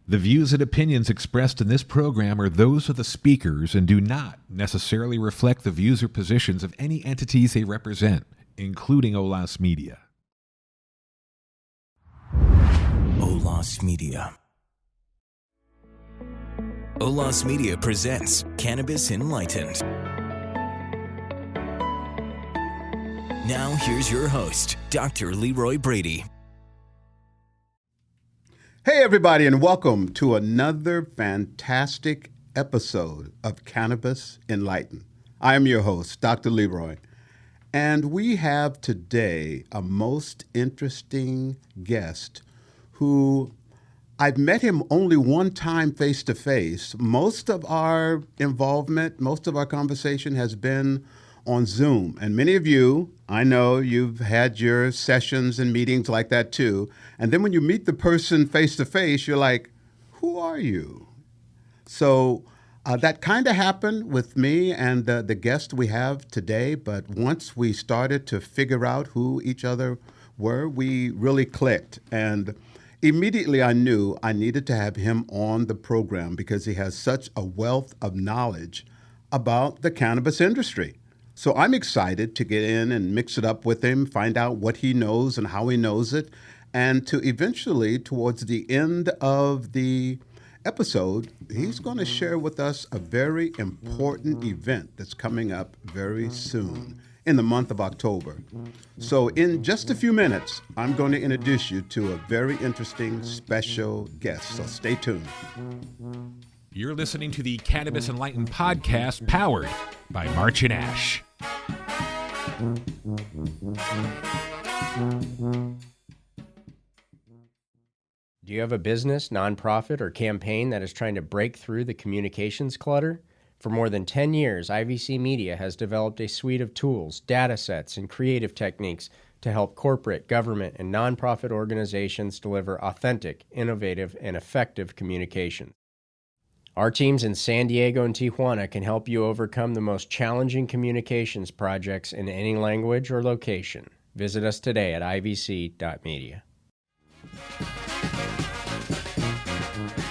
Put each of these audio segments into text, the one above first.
The views and opinions expressed in this program are those of the speakers and do not necessarily reflect the views or positions of any entities they represent, including OLAS Media. OLAS Media. OLAS Media presents Cannabis Enlightened. Now here's your host, Dr. Leroy Brady. Hey everybody, and welcome to another fantastic episode of Cannabis Enlightened. I am your host, Dr. Leroy, and we have today a most interesting guest who I've met him only one time face to face. Most of our involvement, most of our conversation has been on Zoom. And many of you, I know you've had your sessions and meetings like that too. And then when you meet the person face to face, you're like, who are you? So that kind of happened with me and the guest we have today. But once we started to figure out who each other were, we really clicked. And immediately I knew I needed to have him on the program because he has such a wealth of knowledge about the cannabis industry. So I'm excited to get in and mix it up with him, find out what he knows and how he knows it, and to eventually, towards the end of the episode, he's going to share with us a very important event that's coming up very soon in the month of October. So in just a few minutes, I'm going to introduce you to a very interesting special guest. So stay tuned. You're listening to the Cannabis Enlightened podcast powered by March and Ash. Do you have a business, nonprofit, or campaign that is trying to break through the communications clutter? For more than 10 years, IVC Media has developed a suite of tools, data sets, and creative techniques to help corporate, government, and nonprofit organizations deliver authentic, innovative, and effective communications. Our teams in San Diego and Tijuana can help you overcome the most challenging communications projects in any language or location. Visit us today at ivc.media.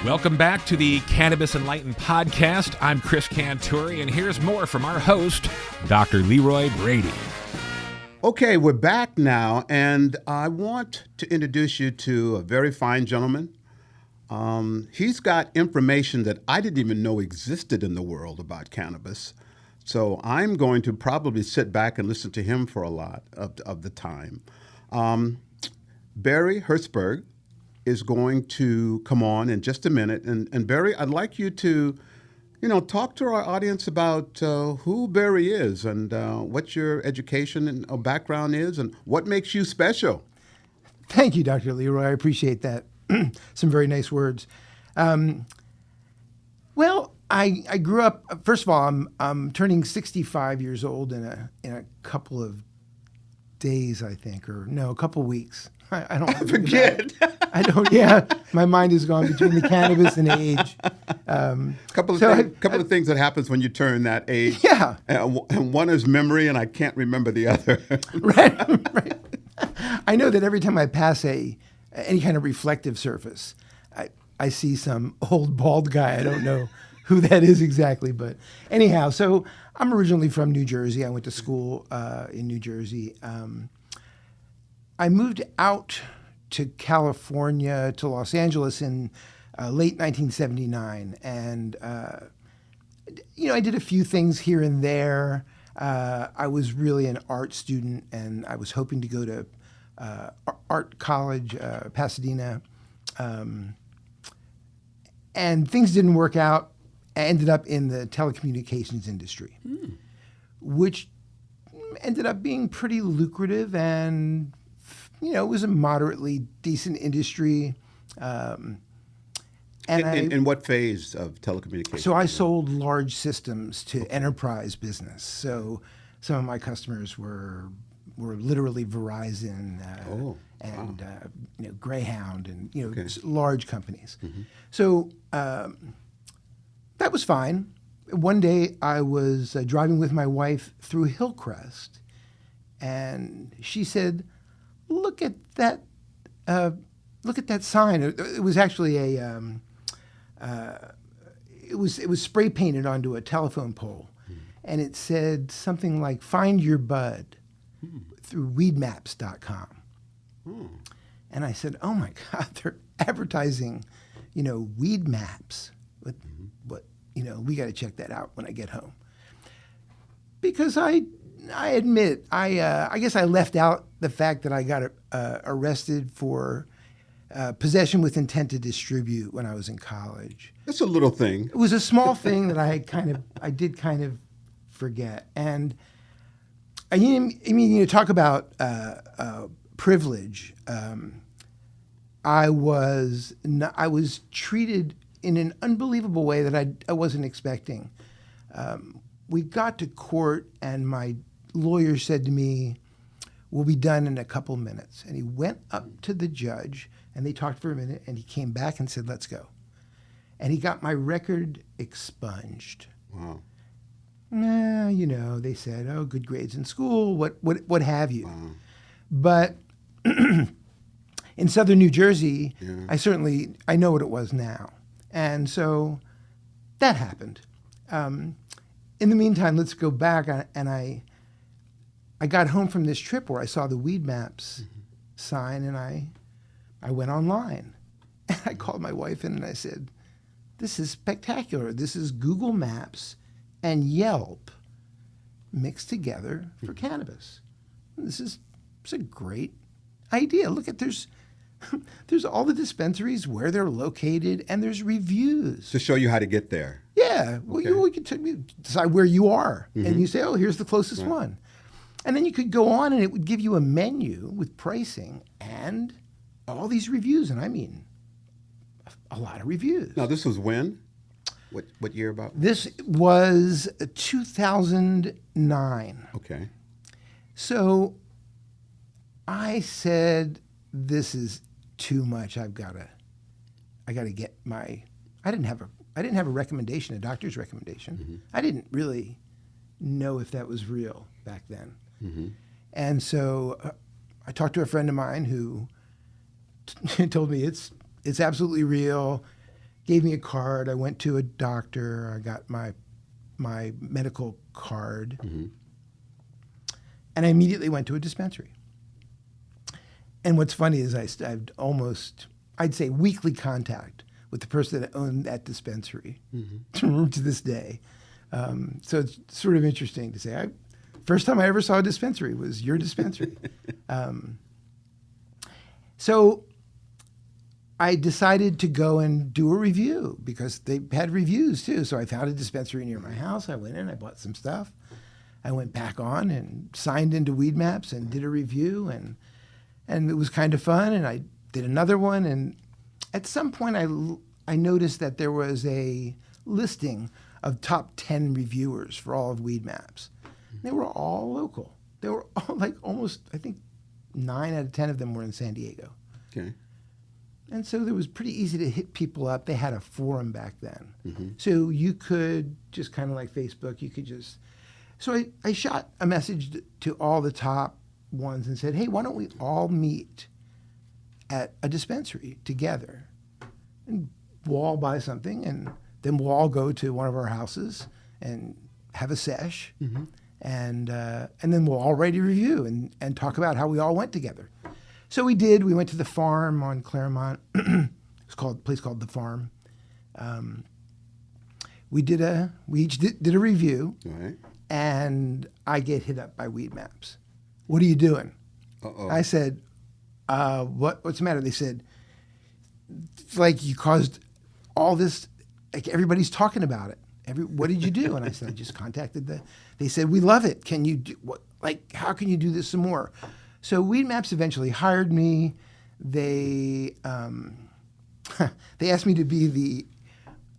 Welcome back to the Cannabis Enlightened podcast. I'm Chris Canturi, and here's more from our host, Dr. Leroy Brady. Okay, we're back now, and I want to introduce you to a very fine gentleman. He's got information that I didn't even know existed in the world about cannabis. So I'm going to probably sit back and listen to him for a lot of the time. Barry Herzberg is going to come on in just a minute. And Barry, I'd like you to, talk to our audience about who Barry is and what your education and background is and what makes you special. Thank you, Dr. Leroy. I appreciate that. Some very nice words. Well, I grew up. First of all, I'm turning 65 years old in a couple of days, I think, or no, a couple of weeks. I don't forget. I don't. Yeah, my mind is gone between the cannabis and age. Couple of things that happens when you turn that age. Yeah, and one is memory, and I can't remember the other. Right. I know that every time I pass any kind of reflective surface, I see some old bald guy. I don't know who that is exactly, but anyhow, so I'm originally from New Jersey. I went to school in New Jersey. I moved out to California, to Los Angeles in late 1979. And, I did a few things here and there. I was really an art student, and I was hoping to go to art college, Pasadena. And things didn't work out. I ended up in the telecommunications industry, which ended up being pretty lucrative, and it was a moderately decent industry. In what phase of telecommunications? So I sold large systems to enterprise business. So some of my customers were literally Verizon and Greyhound and large companies. Mm-hmm. So that was fine. One day I was driving with my wife through Hillcrest, and she said, "Look at that! Look at that sign." It was actually it was spray painted onto a telephone pole, and it said something like "Find your bud" through weedmaps.com. And I said, "Oh my God, they're advertising, weed maps. What we got to check that out when I get home." Because I admit, I guess I left out the fact that I got arrested for possession with intent to distribute when I was in college. That's a little thing. It was a small thing that I did kind of forget. And talk about privilege. I was treated in an unbelievable way that I wasn't expecting. We got to court, and my lawyer said to me, "We'll be done in a couple minutes." And he went up to the judge, and they talked for a minute, and he came back and said, "Let's go." And he got my record expunged. Wow. They said, "Oh, good grades in school, what have you." Wow. But in southern New Jersey, Yeah. I know what it was now. And so that happened. In the meantime, let's go back, and I got home from this trip where I saw the Weed Maps sign, and I went online. And I called my wife in and I said, "This is spectacular. This is Google Maps and Yelp mixed together for cannabis. It's a great idea. Look at there's all the dispensaries, where they're located, and there's reviews." To show you how to get there. Yeah, well, Okay. you can decide where you are, and you say, "Oh, here's the closest one," and then you could go on, and it would give you a menu with pricing and all these reviews, and I mean, a lot of reviews. Now, this was when? What year about? This was 2009. Okay. So I said, "This is too much. I gotta get my." I didn't have a recommendation, a doctor's recommendation. I didn't really know if that was real back then. And so I talked to a friend of mine who told me it's absolutely real. Gave me a card. I went to a doctor. I got my medical card, and I immediately went to a dispensary. And what's funny is I'd say weekly contact with the person that owned that dispensary to this day. So it's sort of interesting to say. First time I ever saw a dispensary was your dispensary. So I decided to go and do a review because they had reviews too. So I found a dispensary near my house. I went in, I bought some stuff. I went back on and signed into Weed Maps and did a review, and it was kind of fun. And I did another one, and at some point I noticed that there was a listing of top 10 reviewers for all of Weed Maps. They were all local. They were all almost, I think 9 out of 10 of them were in San Diego. Okay. And so it was pretty easy to hit people up. They had a forum back then. So you could just kind of like Facebook, you could just... So I shot a message to all the top ones and said, "Hey, why don't we all meet at a dispensary together? And we'll all buy something, and then we'll all go to one of our houses and have a sesh. And then we'll all write a review and talk about how we all went together." So we did. We went to the farm on Claremont. It's a place called The Farm. We each did a review, All right. and I get hit up by Weed Maps. "What are you doing?" Uh-oh. I said, what's the matter?" They said, "It's like you caused all this, like everybody's talking about it. What did you do?" And I said, "I just contacted they said, 'We love it. Can you do how can you do this some more?'" So Weed Maps eventually hired me. They asked me to be the,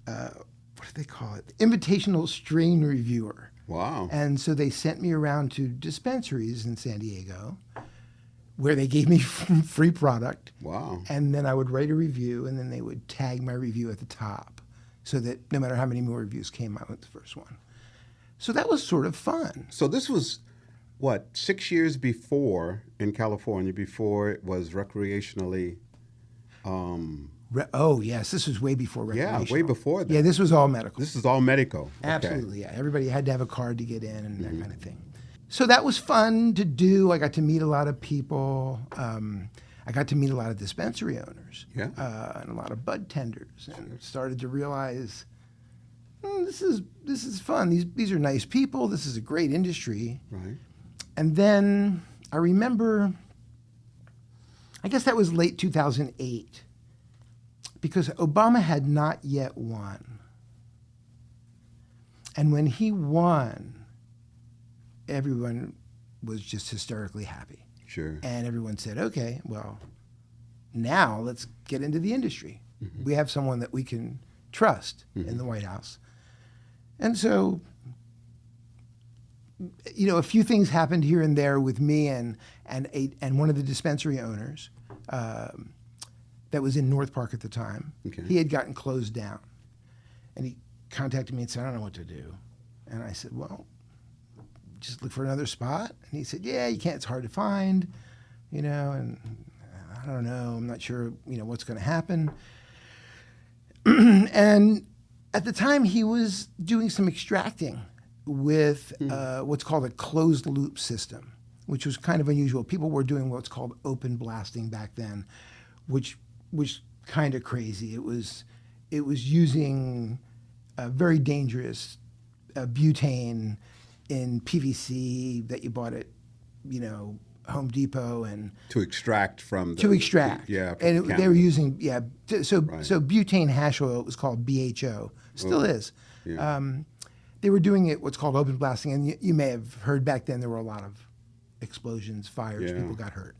what do they call it? Invitational strain reviewer. Wow. And so they sent me around to dispensaries in San Diego where they gave me free product. Wow. And then I would write a review, and then they would tag my review at the top so that no matter how many more reviews came, I went the first one. So that was sort of fun. So this was, 6 years before in California, before it was recreationally Oh, yes. This was way before Yeah, recreational. way before that. Yeah, this was all medical. This is all medical. Okay. Absolutely, yeah. Everybody had to have a card to get in and that kind of thing. So that was fun to do. I got to meet a lot of people. I got to meet a lot of dispensary owners Yeah. and a lot of bud tenders, and started to realize this is fun. These are nice people. This is a great industry. Right. And then I remember, I guess that was late 2008, because Obama had not yet won. And when he won, everyone was just hysterically happy. Sure. And everyone said, okay, well, now let's get into the industry. We have someone that we can trust in the White House. And so, a few things happened here and there with me and one of the dispensary owners that was in North Park at the time. Okay. He had gotten closed down. And he contacted me and said, I don't know what to do. And I said, well, just look for another spot. And he said, yeah, you can't, it's hard to find, and I don't know, I'm not sure, what's going to happen. And at the time he was doing some extracting with what's called a closed loop system, which was kind of unusual. People were doing what's called open blasting back then, which was kind of crazy. It was using very dangerous butane in PVC that you bought at, Home Depot, and To extract from the... to extract. Yeah. from And the they were cannabis. using, so Right. so butane hash oil was called BHO, still is. Yeah. They were doing it what's called open blasting, and you may have heard back then there were a lot of explosions, fires, Yeah. people got hurt.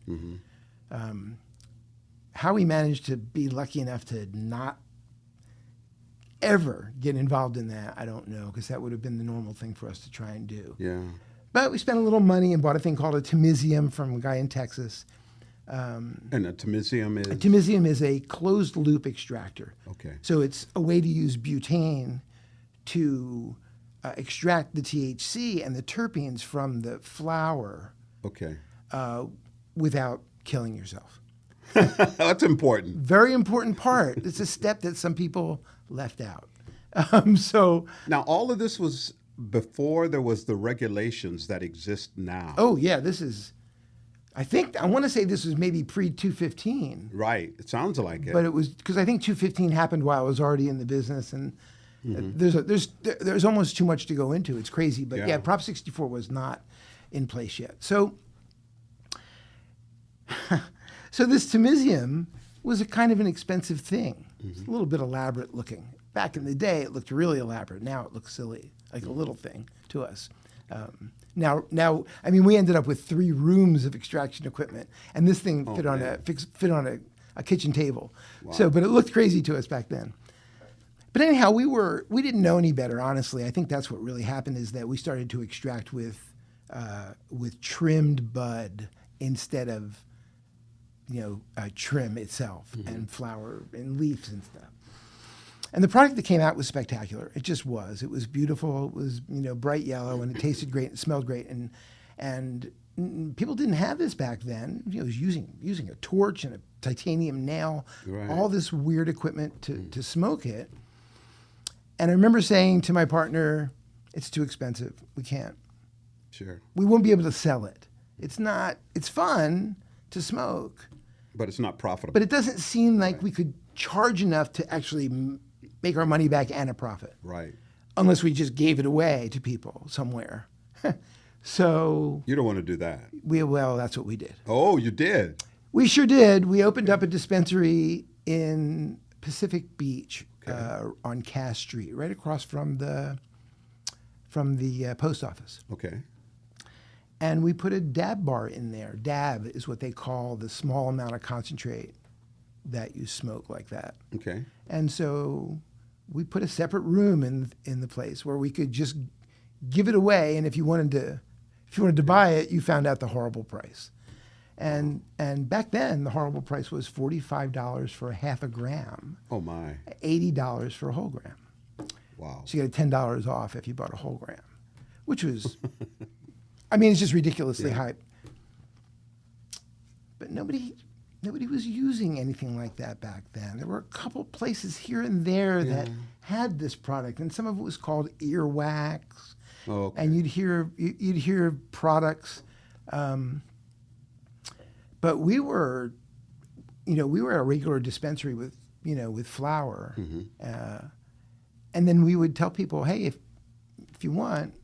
How we managed to be lucky enough to not ever get involved in that, I don't know, because that would have been the normal thing for us to try and do. Yeah. But we spent a little money and bought a thing called a Timisium from a guy in Texas. And a Timisium is... A Timisium is a closed loop extractor. Okay. So it's a way to use butane to extract the THC and the terpenes from the flower Okay. without killing yourself. That's important. Very important part. It's a step that some people left out. So, Now, all of this was before there was the regulations that exist now. oh yeah, I want to say this was maybe pre-215. Right. It sounds like it. But it was because I think 215 happened while I was already in the business, and there's almost too much to go into. It's crazy, but Yeah. yeah, Prop 64 was not in place yet. So, so this Timisium was a kind of an expensive thing. It's a little bit elaborate looking. Back in the day, it looked really elaborate. Now it looks silly, like a little thing to us. Now, I mean, we ended up with 3 rooms of extraction equipment, and this thing fit on a kitchen table. So, but it looked crazy to us back then. But anyhow, we didn't know any better. Honestly, I think that's what really happened is that we started to extract with trimmed bud instead of trim itself and flower and leaves and stuff. And the product that came out was spectacular. It just was. It was beautiful. It was, bright yellow, and it tasted great. It smelled great. And people didn't have this back then. It was using a torch and a titanium nail, Right. all this weird equipment to smoke it. And I remember saying to my partner, "It's too expensive. We can't. Sure. We won't be able to sell it. It's fun to smoke, But it's not profitable. but it doesn't seem like we could charge enough to actually make our money back and a profit, Right. unless we just gave it away to people somewhere." So You don't want to do that. that's what we did. Oh, you did? We sure did. We opened up a dispensary in Pacific Beach on Cass Street, right across from the post office. Okay. And we put a dab bar in there. Dab is what they call the small amount of concentrate that you smoke like that. Okay. And so we put a separate room in the place where we could just give it away. And if you wanted to buy it, you found out the horrible price. And back then, the horrible price was $45 for a half a gram, Oh, my. $80 for a whole gram. Wow. So you get $10 off if you bought a whole gram, which was, I mean, it's just ridiculously high. But nobody nobody was using anything like that back then. There were a couple places here and there that had this product, and some of it was called earwax. Oh, okay. And you'd hear products, but we were at a regular dispensary with flour, and then we would tell people, hey, if you want,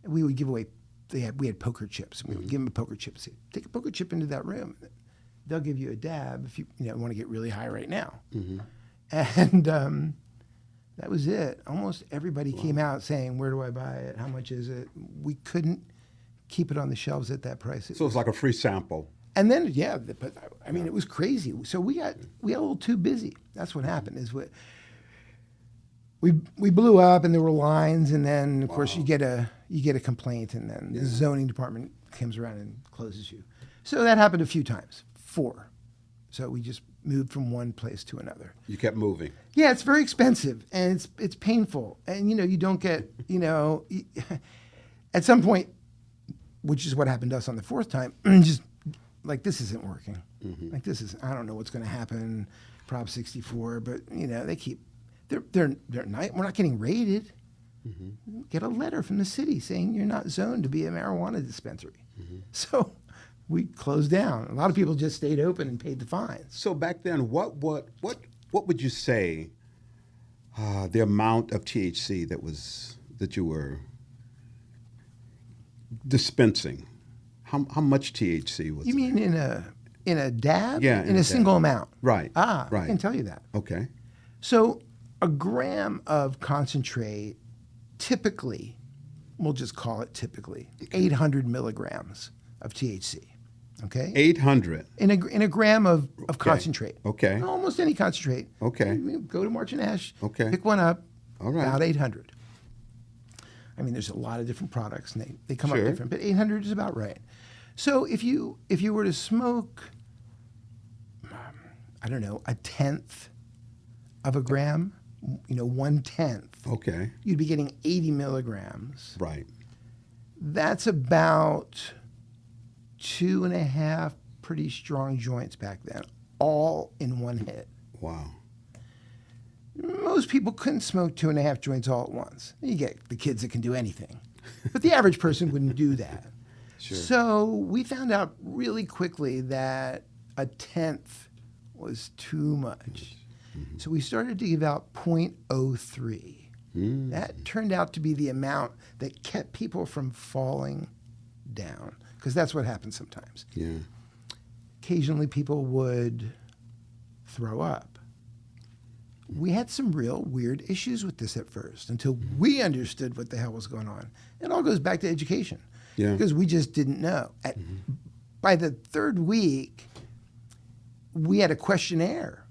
we would give away. We had poker chips. We would give them a poker chip. Say, take a poker chip into that room. They'll give you a dab if you want to get really high right now. And that was it. Almost everybody came out saying, where do I buy it? How much is it? We couldn't keep it on the shelves at that price. So it's like a free sample. And then, but I mean, it was crazy. So we got a little too busy. That's what happened. Is what we blew up, and there were lines, and then of course you get a complaint, and then the zoning department comes around and closes you. So that happened a few times, 4. So we just moved from one place to another. You kept moving. Yeah, it's very expensive, and it's painful, and you don't get at some point, which is what happened to us on the 4th time, just like, this isn't working. Like, I don't know what's going to happen. Prop 64, but they keep they're not. We're not getting raided. Get a letter from the city saying you're not zoned to be a marijuana dispensary. So we closed down. A lot of people just stayed open and paid the fines. So back then, what would you say the amount of THC that you were dispensing? How much THC was? You mean in a dab? Yeah, in a single amount. Right. Right. I Right. can tell you that. Okay. So a gram of concentrate, typically, we'll just call it typically, 800 milligrams of THC. Okay. 800. In a gram of concentrate. Okay. Almost any concentrate. Okay. You go to March and Ash. Okay. Pick one up. All right. About 800. I mean, there's a lot of different products, and they come Sure. up different, but 800 is about right. So if you were to smoke, I don't know, a tenth of a gram, 1/10, Okay. you'd be getting 80 milligrams. Right. That's about 2.5 pretty strong joints back then, all in one hit. Wow. Most people couldn't smoke 2.5 joints all at once. You get the kids that can do anything, but the average person wouldn't do that. Sure. So we found out really quickly that a tenth was too much. So we started to give out 0.03. That turned out to be the amount that kept people from falling down, because that's what happens sometimes. Yeah. Occasionally people would throw up. We had some real weird issues with this at first until we understood what the hell was going on. It all goes back to education. Yeah. Because we just didn't know. By the 3rd week, we had a questionnaire.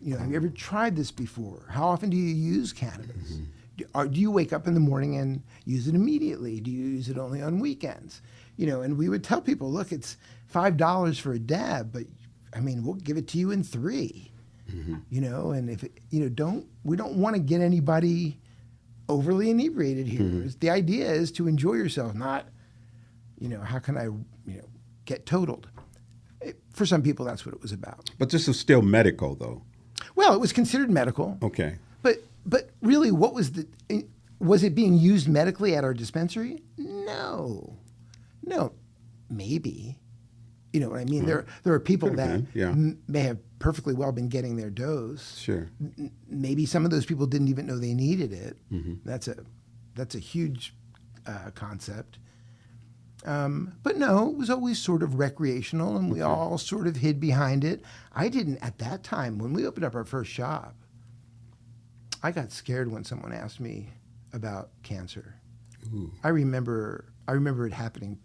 Have you ever tried this before? How often do you use cannabis? Do you wake up in the morning and use it immediately? Do you use it only on weekends? And we would tell people, look, it's $5 for a dab, but I mean, we'll give it to you in 3. And if we don't want to get anybody overly inebriated here. The idea is to enjoy yourself, not, how can I, get totaled? For some people, that's what it was about. But this is still medical, though. Well, it was considered medical. Okay. But really, what was was it being used medically at our dispensary? No, maybe. You know what I mean? There are people Could that have been, yeah. may have perfectly well been getting their dose. Sure. Maybe some of those people didn't even know they needed it. Mm-hmm. That's a huge concept. But no, it was always sort of recreational, and we all sort of hid behind it. I didn't at that time when we opened up our first shop. I got scared when someone asked me about cancer. Ooh. I remember it happening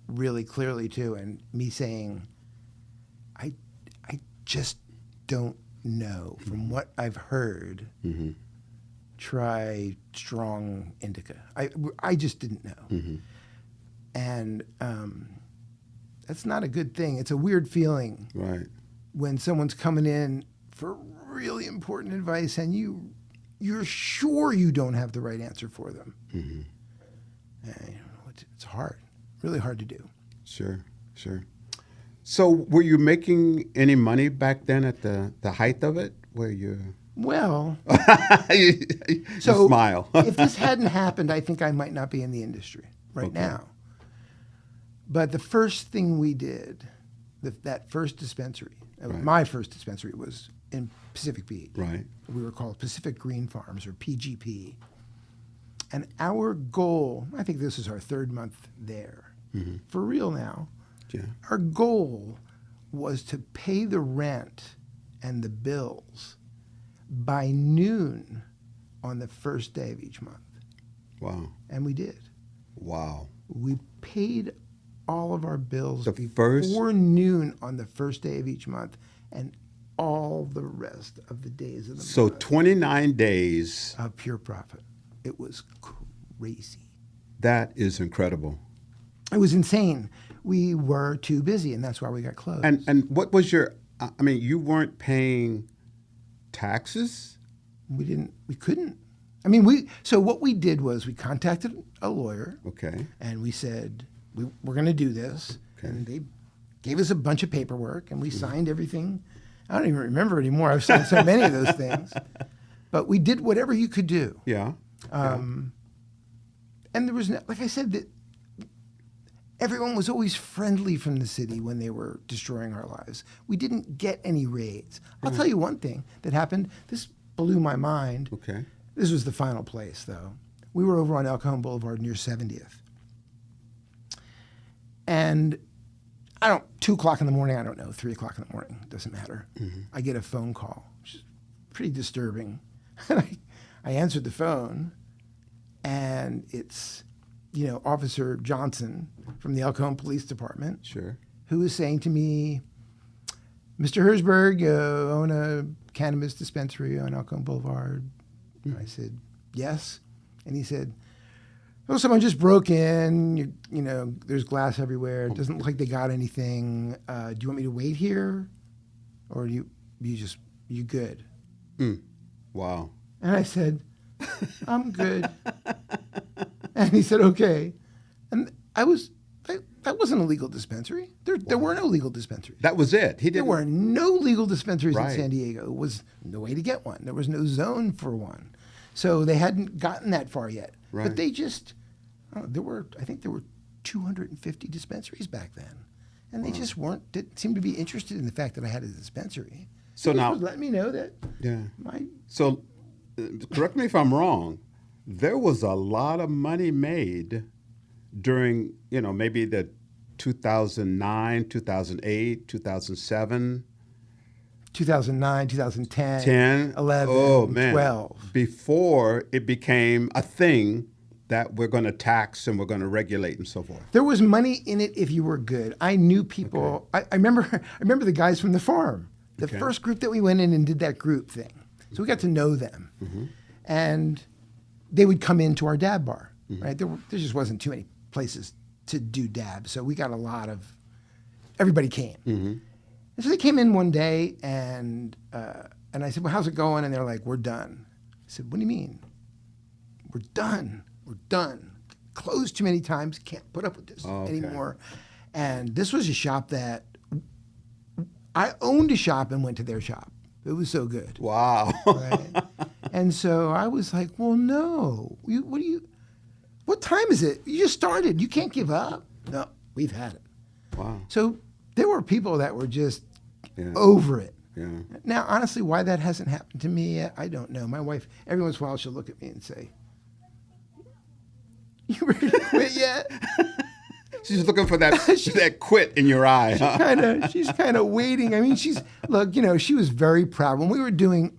really clearly too, and me saying, I just don't know. From what I've heard, try strong indica. I just didn't know. And that's not a good thing. It's a weird feeling Right. when someone's coming in for really important advice and you're sure you don't have the right answer for them. And, it's hard, really hard to do. Sure. So were you making any money back then at the height of it? Were you? Well, you so smile. if this hadn't happened, I think I might not be in the industry right now. But the first thing we did, that first dispensary, my first dispensary was in Pacific Beach. Right. We were called Pacific Green Farms, or PGP. And our goal, I think this is our third month there, for real now, Yeah. our goal was to pay the rent and the bills by noon on the first day of each month. Wow. And we did. Wow. We paid all of our bills The before first- noon on the first day of each month, and all the rest of the days of the So month 29 days. of pure profit. It was crazy. That is incredible. It was insane. We were too busy, and that's why we got closed. And what was your? I mean, you weren't paying taxes. We couldn't. I mean, so what we did was we contacted a lawyer, Okay. and we said, we're going to do this. Okay. And they gave us a bunch of paperwork, and we signed everything. I don't even remember anymore. I've signed so many of those things. But we did whatever you could do. Yeah. And there was, like I said, that everyone was always friendly from the city when they were destroying our lives. We didn't get any raids. I'll tell you one thing that happened. This blew my mind. Okay. This was the final place, though. We were over on El Cajon Boulevard near 70th. And 2 o'clock in the morning, I don't know, 3 o'clock in the morning, doesn't matter. I get a phone call, which is pretty disturbing. And I answered the phone, and it's, Officer Johnson from the El Cajon Police Department, Sure. who is saying to me, Mr. Herzberg, you own a cannabis dispensary on El Cajon Boulevard? And I said, yes. And he said, oh, someone just broke in. There's glass everywhere. It doesn't look like they got anything. Do you want me to wait here? Or you good? Wow. And I said, I'm good. And he said, okay. And that wasn't a legal dispensary. There were no legal dispensaries. That was it. He There didn't. were no legal dispensaries in Right. San Diego. It was no way to get one. There was no zone for one. So they hadn't gotten that far yet. Right. But they just, I think there were 250 dispensaries back then. And they just didn't seem to be interested in the fact that I had a dispensary. So They just now- was letting me know that Yeah. my, So, correct me if I'm wrong. There was a lot of money made during, maybe the 2009, 2008, 2007, 2009, 2010, 10, 11, 12. Before it became a thing that we're going to tax and we're going to regulate and so forth. There was money in it if you were good. I knew people. I remember the guys from the farm. The Okay. first group that we went in and did that group thing. So we got to know them. And they would come into our dab bar, right? There just wasn't too many places to do dab. So we got everybody came. And so they came in one day and I said, well, how's it going? And they're like, we're done. I said, what do you mean? We're done. We're done. Closed too many times. Can't put up with this anymore. And this was a shop that I owned a shop and went to their shop. It was so good. Wow. Right? And so I was like, well, no. What time is it? You just started. You can't give up. No, we've had it. Wow. So there were people that were just Yeah. over it. Yeah. Now, honestly, why that hasn't happened to me yet, I don't know. My wife, every once in a while, she'll look at me and say, you ready to quit yet? She's looking for that quit in your eye. Huh? She's kind of waiting. I mean, she was very proud when we were doing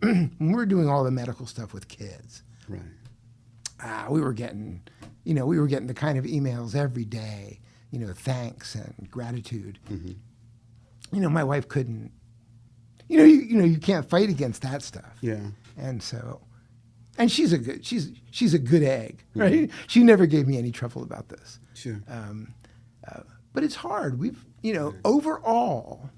all the medical stuff with kids. Right. We were getting the kind of emails every day, thanks and gratitude. My wife couldn't. You can't fight against that stuff. Yeah. And so, and she's a good egg, right? She never gave me any trouble about this. Sure. But it's hard. We've, overall,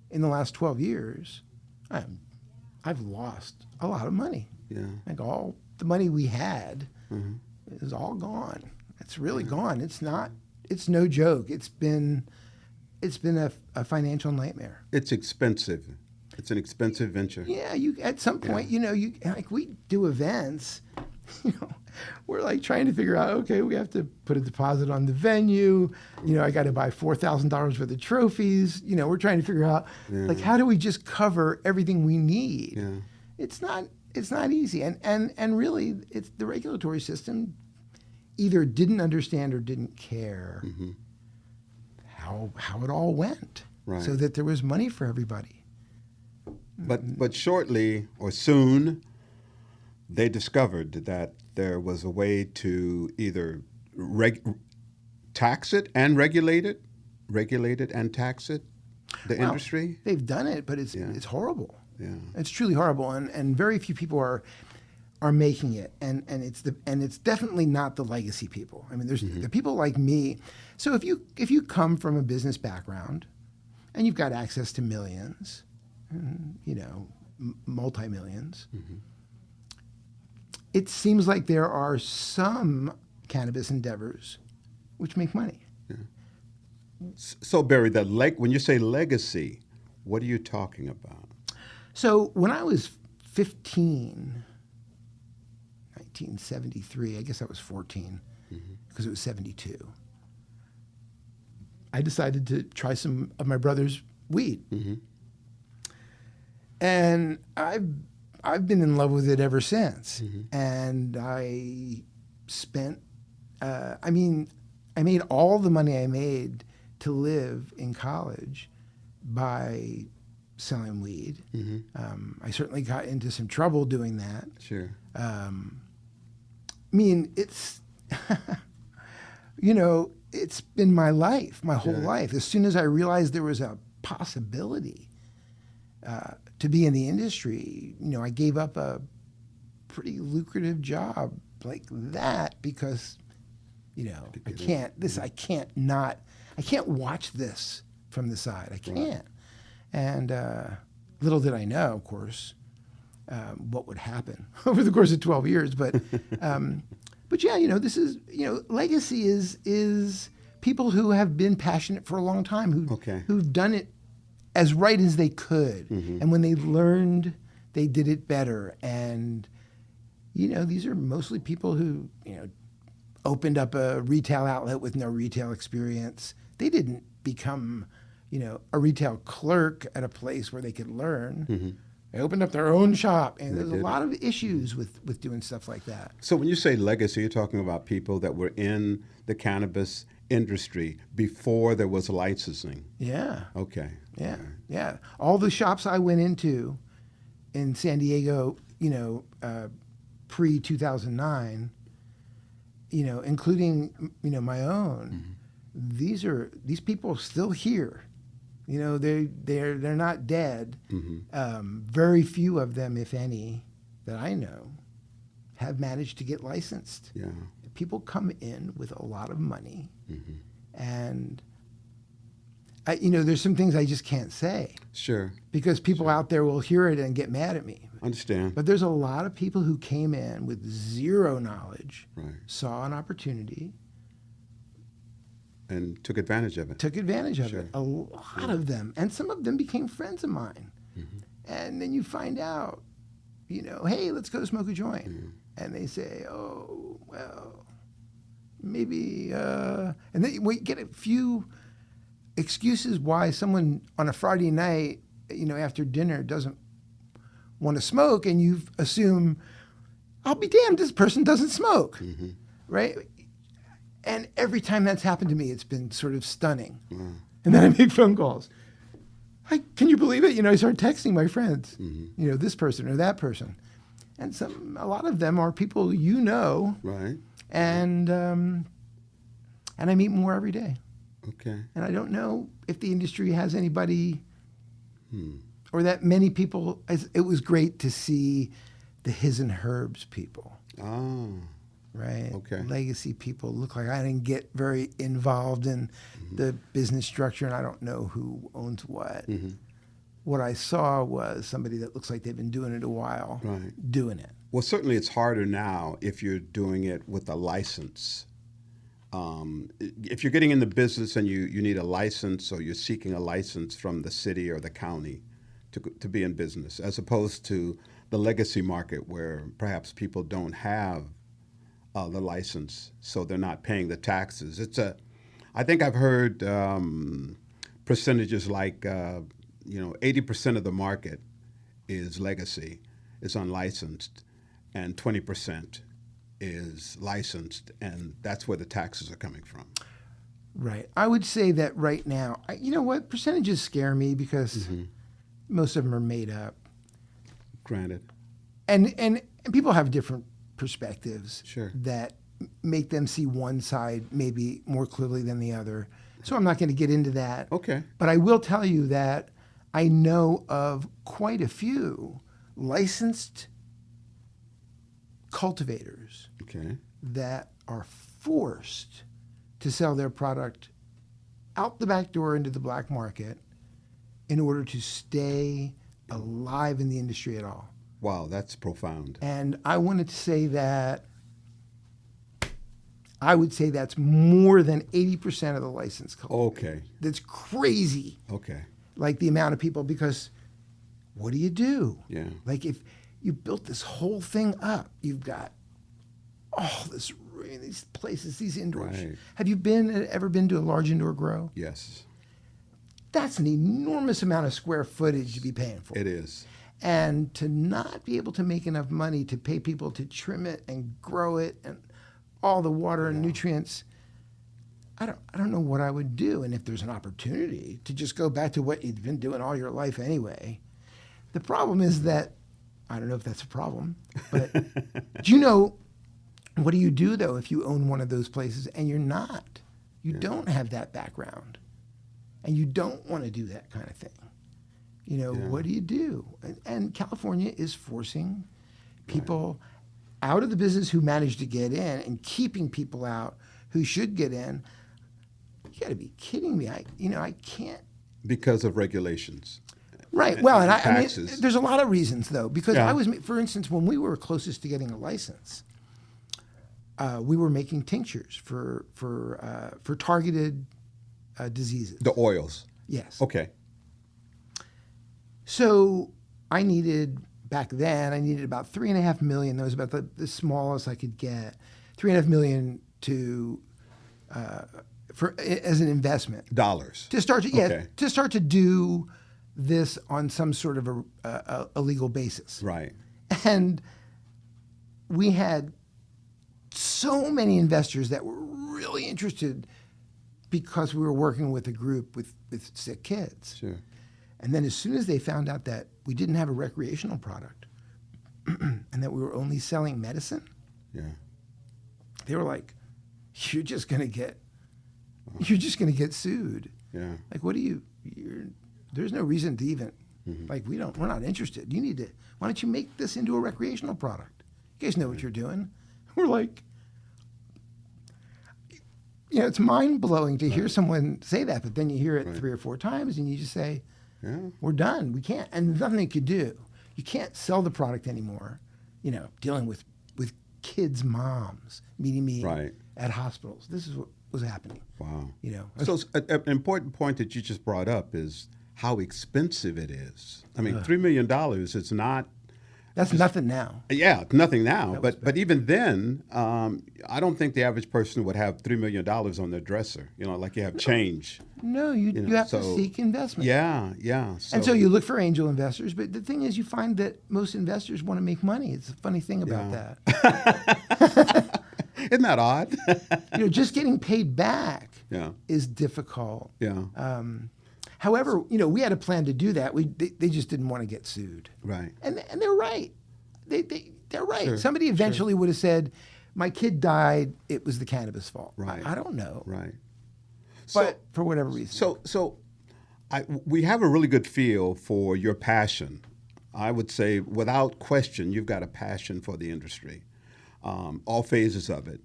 in the last 12 years, I've lost a lot of money. Yeah. Like all the money we had is all gone. It's really gone. It's no joke. It's been it's been a financial nightmare. It's expensive. It's an expensive venture. Yeah, you at some point, you know, you like we do events, you know, we're like trying to figure out, okay, we have to put a deposit on the venue. You know, I got to buy $4,000 worth of trophies. You know, we're trying to figure out like how do we just cover everything we need? Yeah. It's not easy, and really, it's the regulatory system either didn't understand or didn't care how it all went, Right. so that there was money for everybody. But shortly or soon, they discovered that there was a way to either tax it and regulate it and tax it, the industry. They've done it, but it's horrible. Yeah. It's truly horrible, and very few people are making it, and it's definitely not the legacy people. I mean, there's the people like me. So if you come from a business background, and you've got access to millions, you know, multi-millions, it seems like there are some cannabis endeavors which make money. So Barry, when you say legacy, what are you talking about? So when I was 15, 1973, I guess I was 14, because it was 72, I decided to try some of my brother's weed. And I've been in love with it ever since. And I spent, I made all the money I made to live in college by selling weed. I certainly got into some trouble doing that. Sure. I mean, it's, you know, it's been my life, my whole life. As soon as I realized there was a possibility to be in the industry, you know, I gave up a pretty lucrative job like that because, you know, I can't watch this from the side. I can't. And little did I know, of course, what would happen over the course of 12 years. But yeah, you know, this is, you know, legacy is people who have been passionate for a long time, who've done it as right as they could. And when they learned, they did it better. And, you know, these are mostly people who, you know, opened up a retail outlet with no retail experience. They didn't become, you know, a retail clerk at a place where they could learn. They opened up their own shop, and there's a lot of issues with doing stuff like that. So when you say legacy, you're talking about people that were in the cannabis industry before there was licensing. Yeah. Okay. Yeah. Yeah. All the shops I went into in San Diego, you know, pre-2009, you know, including, you know, my own, these people are still here. You know, they're not dead. Very few of them, if any, that I know, have managed to get licensed. Yeah. People come in with a lot of money, and you know, there's some things I just can't say. Sure. Because people out there will hear it and get mad at me. Understand. But there's a lot of people who came in with zero knowledge, Right. saw an opportunity, And took advantage of it. took advantage of Sure. it. A lot of them. And some of them became friends of mine. And then you find out, you know, hey, let's go smoke a joint. And they say, oh, well, maybe, and then we get a few excuses why someone on a Friday night, you know, after dinner doesn't want to smoke, and you assume, I'll be damned, this person doesn't smoke, right? And every time that's happened to me, it's been sort of stunning. And then I make phone calls. Can you believe it? You know, I start texting my friends, you know, this person or that person. And a lot of them are people you know. Right. And I meet more every day. Okay. And I don't know if the industry has anybody or that many people. It was great to see the His and Herbs people. Oh. Right. Okay. Legacy people. Look like I didn't get very involved in the business structure, and I don't know who owns what. What I saw was somebody that looks like they've been doing it a while, doing it. Well, certainly it's harder now if you're doing it with a license. If you're getting in the business and you need a license or you're seeking a license from the city or the county to be in business, as opposed to the legacy market where perhaps people don't have the license, so they're not paying the taxes. I think I've heard percentages like 80% of the market is legacy, is unlicensed, and 20% is licensed, and that's where the taxes are coming from. Right. I would say that right now, you know what? Percentages scare me because most of them are made up. Granted. And people have different perspectives Sure. that make them see one side maybe more clearly than the other. So I'm not going to get into that. Okay. But I will tell you that I know of quite a few licensed cultivators Okay. that are forced to sell their product out the back door into the black market in order to stay alive in the industry at all. Wow, that's profound. And I wanted to say that I would say that's more than 80% of the licensed cultivators. Okay. That's crazy. Okay. Like the amount of people, because what do you do? Yeah. Like if you built this whole thing up, you've got all these places, these indoors. Right. Have you ever been to a large indoor grow? Yes, That's an enormous amount of square footage to be paying for. it is. And to not be able to make enough money to pay people to trim it and grow it and all the water and nutrients, I don't know what I would do. And if there's an opportunity to just go back to what you've been doing all your life anyway. The problem is that, I don't know if that's a problem, but do you know, what do you do though if you own one of those places and you don't have that background and you don't want to do that kind of thing? You know, what do you do? And California is forcing people out of the business who managed to get in and keeping people out who should get in. You got to be kidding me. I can't. Because of regulations. Right. Well, and I mean, taxes. there's a lot of reasons though, because Yeah. I was, for instance, when we were closest to getting a license, we were making tinctures for targeted diseases. The oils. Yes. Okay. So I needed, back then, about $3.5 million. That was about the smallest I could get. $3.5 million as an investment. Dollars. To start to, Okay. to start to do this on some sort of a legal basis. Right. And we had so many investors that were really interested because we were working with a group with sick kids. Sure. And then as soon as they found out that we didn't have a recreational product and that we were only selling medicine, Yeah. they were like, you're just going to get sued. Yeah. Like, there's no reason to even, like, we're not interested. Why don't you make this into a recreational product? You guys know what you're doing. We're like, it's mind blowing to hear someone say that, but then you hear it 3 or 4 times and you just say, we're done. We can't, and there's nothing you could do. You can't sell the product anymore, dealing with kids' moms meeting me at hospitals. This is what was happening. Wow. So So an important point that you just brought up is how expensive it is. I mean, $3 million is not. That's nothing now. Yeah, nothing now. But even then, I don't think the average person would have $3 million on their dresser. Like you have change. No, you have to seek investment. Yeah. And so you look for angel investors, but the thing is, you find that most investors want to make money. It's a funny thing about that. Isn't that odd? Just getting paid back is difficult. Yeah. However, we had a plan to do that. They just didn't want to get sued. Right. And they're right. They're right. Sure, Somebody eventually would have said, my kid died, it was the cannabis fault. Right. I don't know. Right. But for whatever reason. So we have a really good feel for your passion. I would say, without question, you've got a passion for the industry, all phases of it,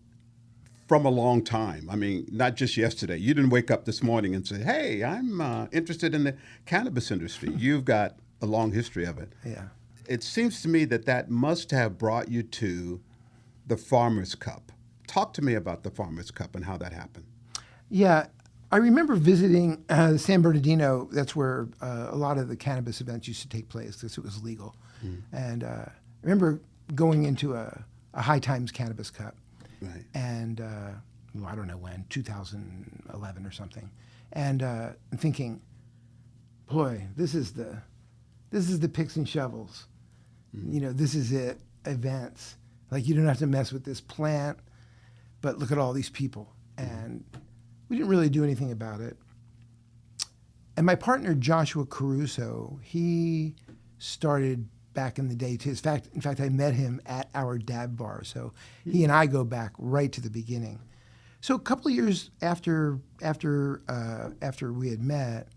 from a long time. I mean, not just yesterday. You didn't wake up this morning and say, hey, I'm interested in the cannabis industry. You've got a long history of it. Yeah. It seems to me that must have brought you to the Farmer's Cup. talk to me about the Farmers Cup and how that happened. Yeah, I remember visiting San Bernardino. That's where a lot of the cannabis events used to take place because it was legal. And I remember going into a High Times Cannabis Cup. Right. And I don't know when, 2011 or something. And thinking, boy, this is the picks and shovels. You know, this is it, events. Like, you don't have to mess with this plant, but look at all these people. And we didn't really do anything about it. And my partner, Joshua Caruso, he started back in the day too. In fact, I met him at our dab bar. So he and I go back right to the beginning. So a couple of years after we had met,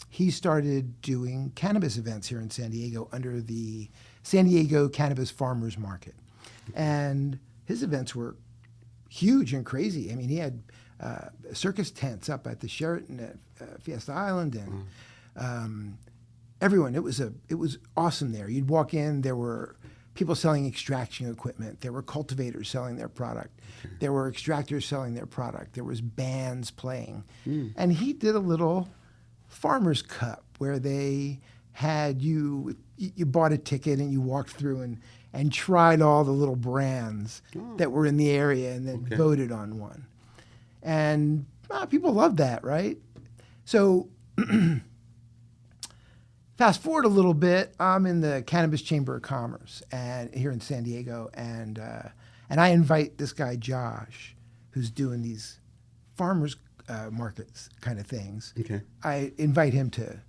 he started doing cannabis events here in San Diego under the San Diego Cannabis Farmers Market. And his events were huge and crazy. I mean, he had circus tents up at the Sheraton at Fiesta Island, and everyone. It was awesome there. You'd walk in, there were people selling extraction equipment. There were cultivators selling their product. There were extractors selling their product. There was bands playing. And he did a little Farmers Cup where they had you bought a ticket and you walked through and tried all the little brands that were in the area and then voted on one. And people loved that, right? So fast forward a little bit, I'm in the Cannabis Chamber of Commerce and here in San Diego, and I invite this guy Josh, who's doing these farmers markets kind of things. Okay. I invite him to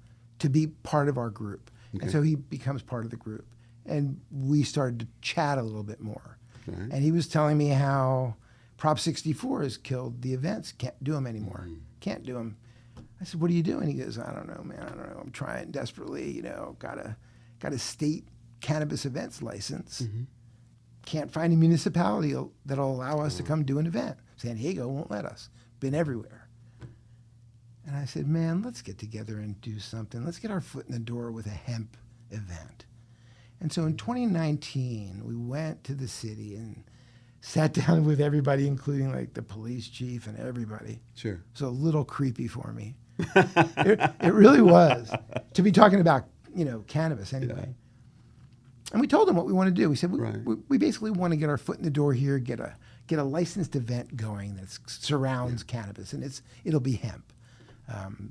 be part of our group, and so he becomes part of the group, and we started to chat a little bit more. And he was telling me how Prop 64 has killed the events. Can't do them anymore. Can't do them. I said, what are you doing? He goes, I don't know, man. I don't know. I'm trying desperately. You know, got a state cannabis events license. Can't find a municipality that'll allow us to come do an event. San Diego won't let us. Been everywhere. And I said, man, let's get together and do something. Let's get our foot in the door with a hemp event. And so in 2019, we went to the city and sat down with everybody, including like the police chief and everybody. Sure. It was a little creepy for me. It really was, to be talking about, cannabis anyway. Yeah. And we told them what we want to do. We said, we basically want to get our foot in the door here, get a licensed event going that surrounds cannabis, and it'll be hemp.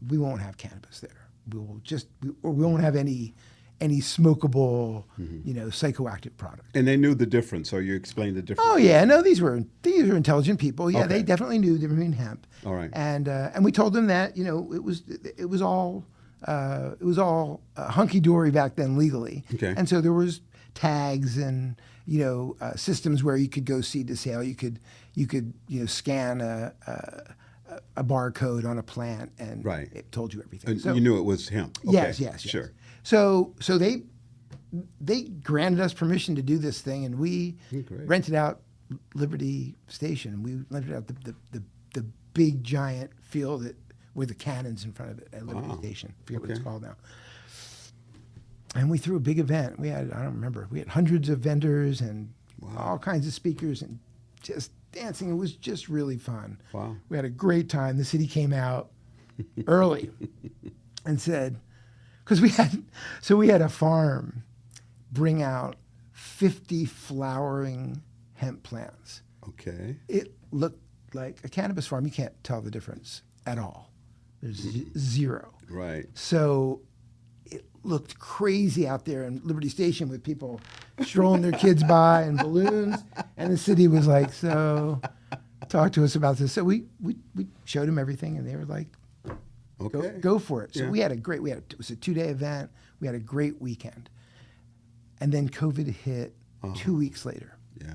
We won't have cannabis there. We won't have any smokable, psychoactive product. And they knew the difference, so you explained the difference. Oh yeah, no, these were intelligent people. Yeah, they definitely knew the difference between hemp. All right. And we told them that it was all hunky dory back then legally. Okay. And so there was tags and systems where you could go seed to sale. You could scan a barcode on a plant and it told you everything. And you knew it was hemp. Okay. Yes. Sure. So they granted us permission to do this thing, and we rented out Liberty Station. We rented out the big giant field with the cannons in front of it at Liberty Station. I forget what it's called now. And we threw a big event. We had hundreds of vendors and all kinds of speakers and just dancing. It was just really fun. Wow. We had a great time. The city came out early and said, because we had a farm bring out 50 flowering hemp plants. Okay. It looked like a cannabis farm. You can't tell the difference at all. There's zero. Right. So it looked crazy out there in Liberty Station with people strolling their kids by and balloons. And the city was like, so talk to us about this. So we showed them everything, and they were like, go for it. So it was a 2-day event. We had a great weekend. And then COVID hit 2 weeks later. Yeah.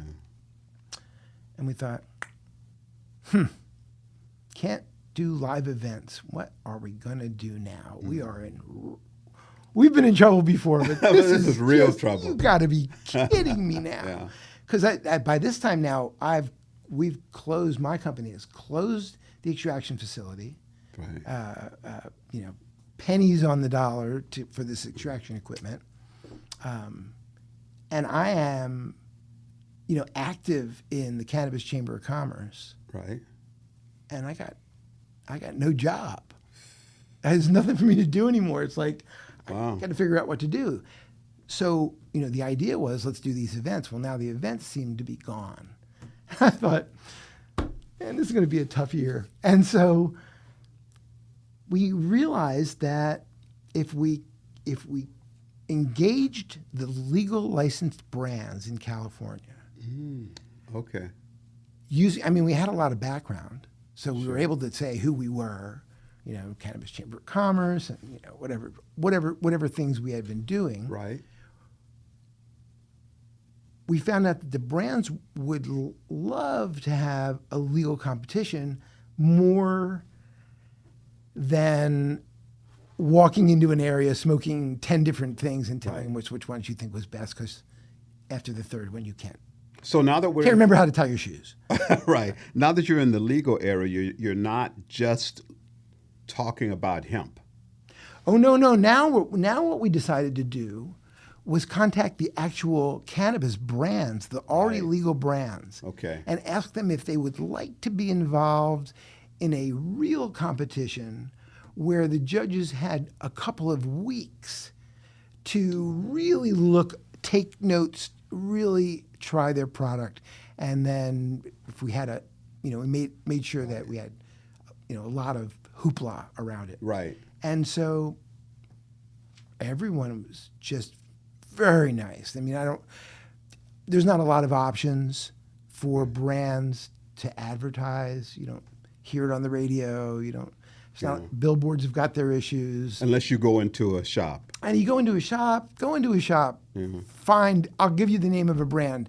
And we thought, can't do live events. What are we going to do now? We've been in trouble before, but this is real trouble. You got to be kidding me now. Because by this time now, we've closed, my company has closed the extraction facility. Right. Pennies on the dollar for this extraction equipment. And I am active in the Cannabis Chamber of Commerce, Right. and I got no job. There's nothing for me to do anymore. It's like Wow. I got to figure out what to do. So the idea was, let's do these events. Well, now the events seem to be gone. I thought, man, this is going to be a tough year. And so we realized that if we engaged the legal licensed brands in California, Okay. we had a lot of background, so we were able to say who we were, Cannabis Chamber of Commerce, and whatever things we had been doing. Right. We found out that the brands would love to have a legal competition more than walking into an area, smoking 10 different things and telling them which ones you think was best, because after the third one, you can't So now that we're remember how to tie your shoes. right, now that you're in the legal area, you're not just talking about hemp. Oh, no. Now what we decided to do was contact the actual cannabis brands, the already legal brands, Okay. and ask them if they would like to be involved in a real competition where the judges had a couple of weeks to really take notes, really try their product, and then if we had we made sure that we had a lot of hoopla around it. Right. And so everyone was just very nice. There's not a lot of options for brands to advertise. You don't hear it on the radio. Billboards have got their issues. Unless you go into a shop. And you go into a shop, I'll give you the name of a brand.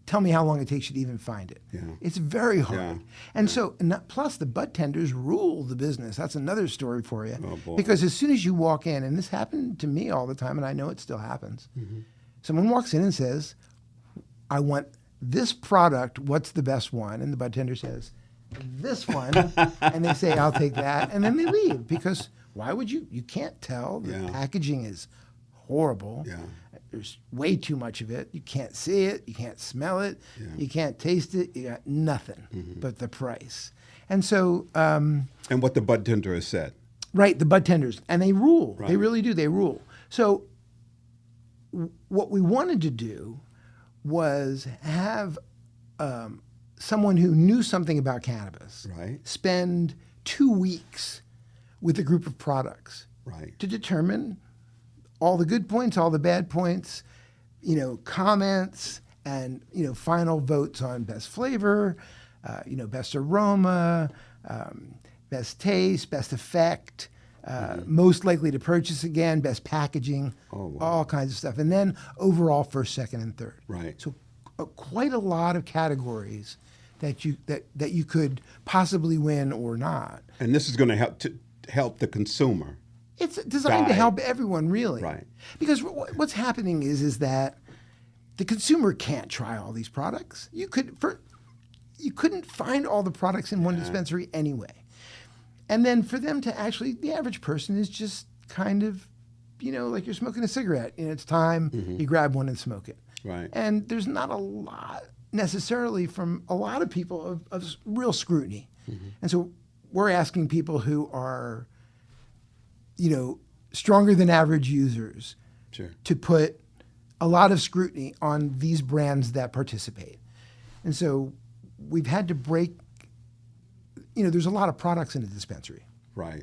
Tell me how long it takes you to even find it. Yeah. It's very hard. Yeah. And so, plus the bud tenders rule the business. That's another story for you. Oh, boy. Because as soon as you walk in, and this happened to me all the time, and I know it still happens, someone walks in and says, I want this product, what's the best one? And the bud tender says, this one. And they say, I'll take that. And then they leave, because why would you? You can't tell. The packaging is horrible. Yeah. There's way too much of it. You can't see it. You can't smell it. Yeah. You can't taste it. You got nothing but the price. And so... and what the bud tender has said. Right, the bud tenders. And they rule. Right. They really do. They rule. So what we wanted to do was have someone who knew something about cannabis spend 2 weeks with a group of products to determine all the good points, all the bad points, comments, and final votes on best flavor, best aroma, best taste, best effect, most likely to purchase again, best packaging, all kinds of stuff, and then overall first, second, and third. Right. So quite a lot of categories that you could possibly win or not. And this is going to help the consumer. It's designed to help everyone, really. Right. Because what's happening is that the consumer can't try all these products. You couldn't find all the products in one dispensary anyway. And then for them to actually, the average person is just kind of, like you're smoking a cigarette. It's time, you grab one and smoke it. Right. And there's not a lot necessarily from a lot of people of real scrutiny. And so we're asking people who are, stronger than average users to put a lot of scrutiny on these brands that participate. And so we've had to break, there's a lot of products in a dispensary. Right.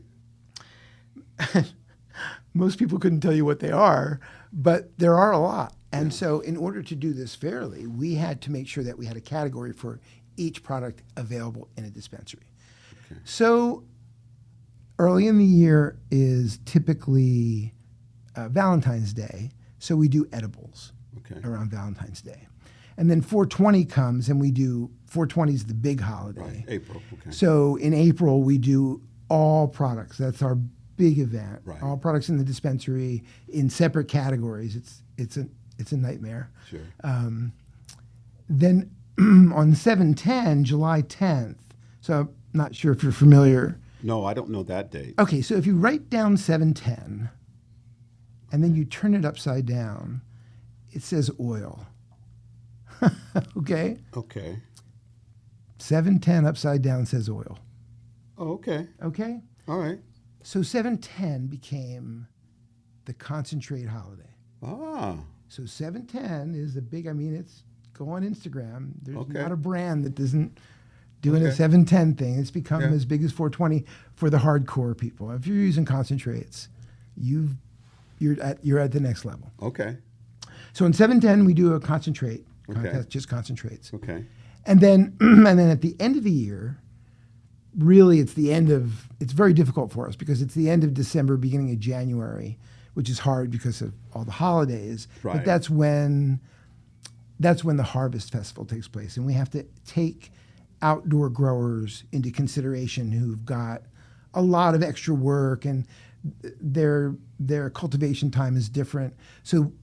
Most people couldn't tell you what they are, but there are a lot. And so in order to do this fairly, we had to make sure that we had a category for each product available in a dispensary. Okay. So early in the year is typically Valentine's Day, so we do edibles around Valentine's Day. And then 420 comes, and we do, 420 is the big holiday. Right, April, okay. So in April, we do all products. That's our big event. Right. All products in the dispensary in separate categories. It's a nightmare. Sure. Then on 7/10, July 10th, so I'm not sure if you're familiar. No, I don't know that date. Okay, so if you write down 7/10 and then you turn it upside down, it says oil. Okay. Okay. 710 upside down says oil. Oh, okay. Okay. All right. So 710 became the concentrate holiday. Ah. So 710 is the big, I mean, it's go on Instagram. There's Okay. not a brand that isn't doing a Okay. 710 thing. It's become Yeah. as big as 420 for the hardcore people. If you're using concentrates, you're at the next level. Okay. So in 710 we do a concentrate Okay. contest, just concentrates. Okay. And then and then at the end of the year, really it's very difficult for us because it's the end of December, beginning of January, which is hard because of all the holidays. Right. But that's when the harvest festival takes place, and we have to take outdoor growers into consideration who've got a lot of extra work and their cultivation time is different. So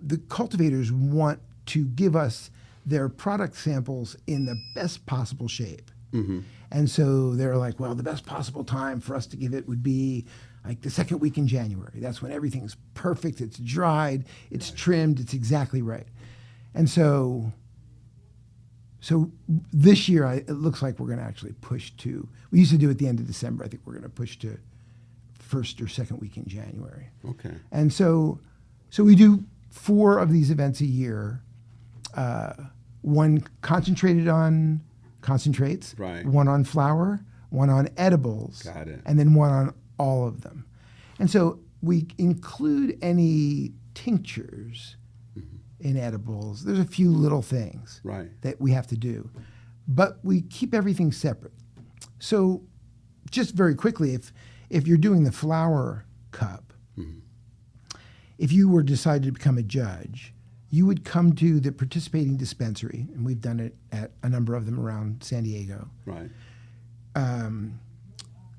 the cultivators want to give us their product samples in the best possible shape. Mm-hmm. And so they're like, well, the best possible time for us to give it would be like the second week in January. That's when everything's perfect, it's dried, it's trimmed, it's exactly right. And so this year, it looks like we're going to actually push to, we used to do it at the end of December. I think we're going to push to first or second week in January. Okay. And so we do 4 of these events a year. One concentrated on concentrates, Right. one on flour, one on edibles, Got it. and then one on all of them. And so we include any tinctures in edibles. There's a few little things Right. that we have to do, but we keep everything separate. So just very quickly, if you're doing the flour cup, if you were decided to become a judge, you would come to the participating dispensary, and we've done it at a number of them around San Diego. Right.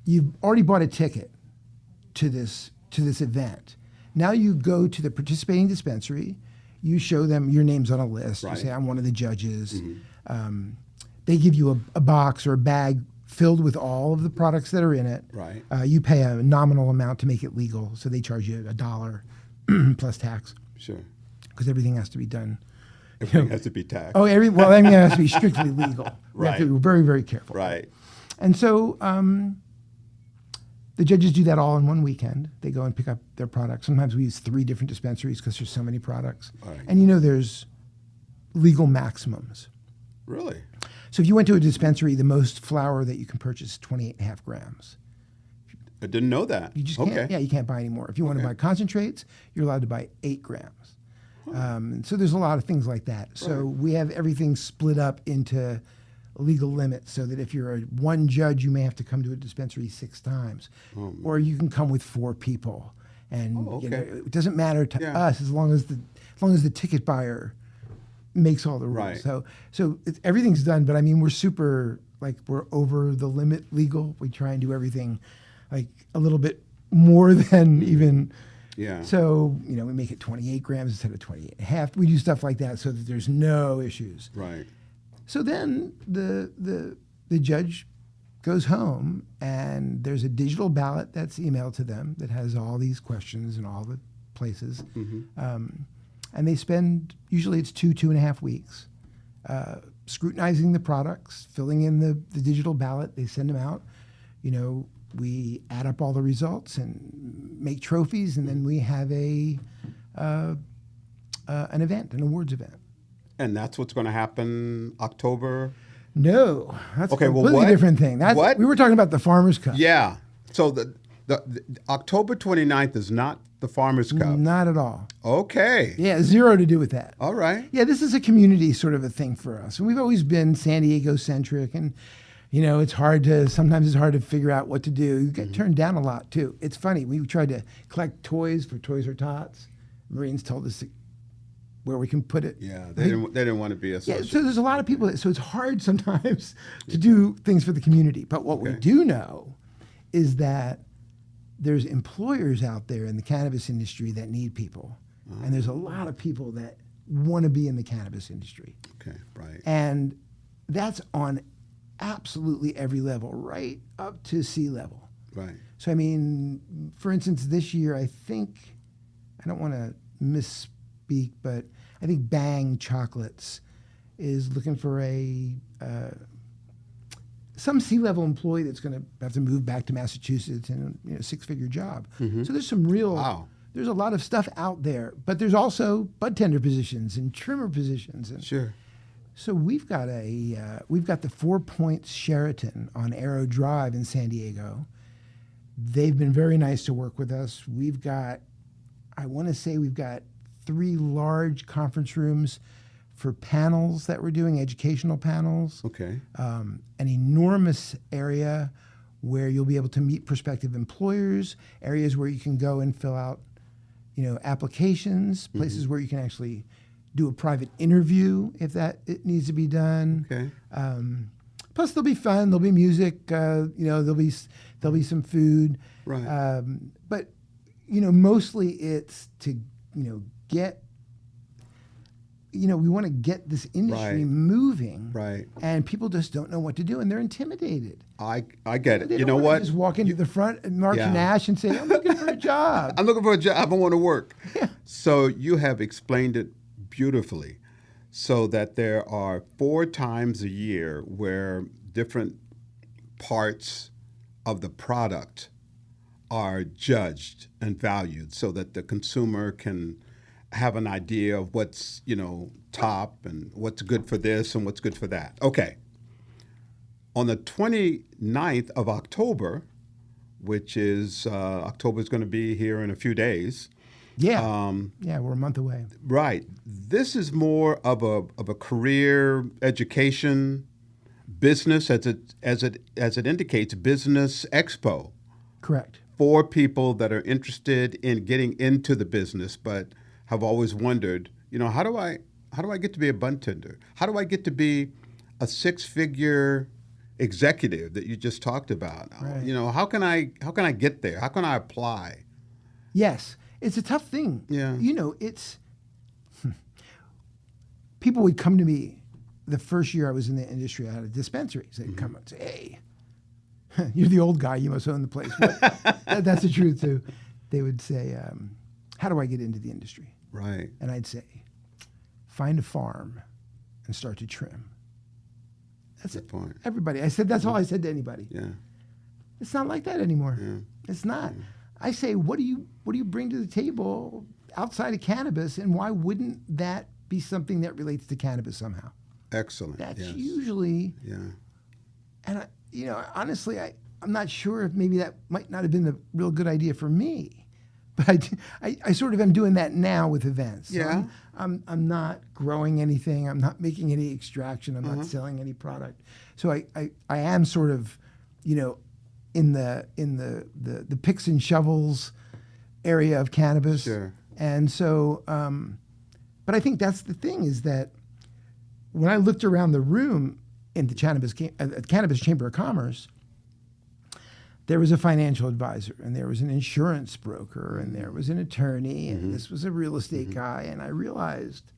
You've already bought a ticket to this event. Now you go to the participating dispensary. You show them your name's on a list. Right. You say, I'm one of the judges. They give you a box or a bag filled with all of the products that are in it. Right. You pay a nominal amount to make it legal, so they charge you $1 plus tax Sure. because everything has to be done. Everything has to be taxed. Everything has to be strictly legal. We have to Right. be very, very careful. Right. And so the judges do that all in one weekend. They go and pick up their products. Sometimes we use 3 different dispensaries because there's so many products. Right. And there's legal maximums. Really? So if you went to a dispensary, the most flour that you can purchase is 28.5 grams. I didn't know that. You just okay. can't. Yeah, you can't buy any more. If you want to Okay. buy concentrates, you're allowed to buy 8 grams. And so there's a lot of things like that. So we have everything split up into legal limits, so that if you're one judge, you may have to come to a dispensary 6 times, or you can come with 4 people, and okay. it doesn't matter to Yeah. us as long as the ticket buyer makes all the rules. Right. So everything's done, but I mean we're over the limit legal. We try and do everything like a little bit more than even. Yeah. So we make it 28 grams instead of 28.5. We do stuff like that so that there's no issues. Right. So then the judge goes home, and there's a digital ballot that's emailed to them that has all these questions in all the places. And they spend, usually it's 2.5 weeks, scrutinizing the products, filling in the digital ballot. They send them out. We add up all the results and make trophies, and then we have an event, an awards event. And that's what's going to happen October? No, that's Okay, a well, completely what? different thing. What? We were talking about the Farmer's Cup. Yeah. So the October 29th is not the Farmer's Cup. Not at all. Okay. Yeah, 0 to do with that. All right. Yeah, this is a community sort of a thing for us. And we've always been San Diego centric, and sometimes it's hard to figure out what to do. You get turned down a lot too. It's funny. We tried to collect toys for Toys R Tots. Marines told us where we can put it. Yeah, they didn't want to be Yeah, associated. so there's a lot of people. So it's hard sometimes to do things for the community. But what we Okay. do know is that there's employers out there in the cannabis industry that need people. And there's a lot of people that want to be in the cannabis industry. Okay, right. And that's on absolutely every level, right up to sea level. Right. So, I mean, for instance, this year, I don't want to misspeak, but I think Bang Chocolates is looking for some C-level employee that's going to have to move back to Massachusetts in a six-figure job. So there's some real, there's a lot of stuff out there, but there's also bud tender positions and trimmer positions. And Sure. so we've got the 4 Points Sheraton on Arrow Drive in San Diego. They've been very nice to work with us. I want to say we've got 3 large conference rooms for panels that we're doing, educational panels. Okay. An enormous area where you'll be able to meet prospective employers, areas where you can go and fill out, applications, places where you can actually do a private interview if it needs to be done. Okay. Plus, there'll be fun. There'll be music. There'll be some food. Right. But mostly it's to get. We want to get this industry Right. moving. Right. And people just don't know what to do, and they're intimidated. I get it. They You don't know wanna what? Just walk into the front and March Yeah. and Ash and say, "I'm looking for a job." I'm looking for a job. I want to work. So you have explained it beautifully, so that there are 4 times a year where different parts of the product are judged and valued, so that the consumer can have an idea of what's top and what's good for this and what's good for that. Okay. On the 29th of October, which is October is going to be here in a few days. Yeah. We're a month away. Right. This is more of a career education business, as it indicates, business expo Correct. for people that are interested in getting into the business, but have always wondered, how do I get to be a bud tender? How do I get to be a 6-figure executive that you just talked about? Right. How can I get there? How can I apply? Yes, it's a tough thing. Yeah. It's people would come to me the first year I was in the industry. I had a dispensary. So they'd come and say, "Hey, you're the old guy. You must own the place." But that's the truth too. They would say, "How do I get into the industry?" Right. And I'd say, "Find a farm and start to trim." That's Good it. point. Everybody. I said that's all I said to anybody. Yeah. It's not like that anymore. Yeah. It's not. I say, what do you bring to the table outside of cannabis, and why wouldn't that be something that relates to cannabis somehow? Excellent. That's yes. usually, Yeah. and honestly, I'm not sure if maybe that might not have been the real good idea for me, but I sort of am doing that now with events. So Yeah. I'm not growing anything. I'm not making any extraction. I'm not selling any product. So I am sort of, in the picks and shovels area of cannabis. Sure. And so, but I think that's the thing, is that when I looked around the room in the Cannabis Chamber of Commerce, there was a financial advisor, and there was an insurance broker, and there was an attorney, and this was a real estate guy. And I realized,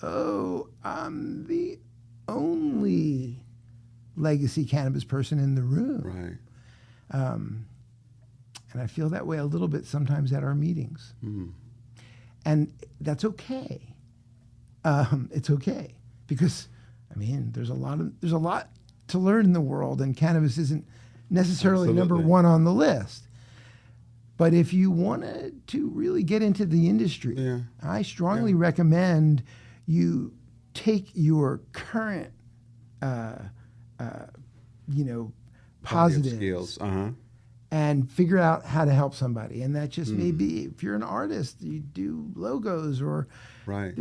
I'm the only legacy cannabis person in the room. Right. And I feel that way a little bit sometimes at our meetings. And that's okay. It's okay, because there's a lot to learn in the world, and cannabis isn't necessarily number Absolutely. one on the list. But if you wanted to really get into the industry, I strongly recommend you take your current, positives Skills. and figure out how to help somebody. And that just may be, if you're an artist, you do logos, or Right.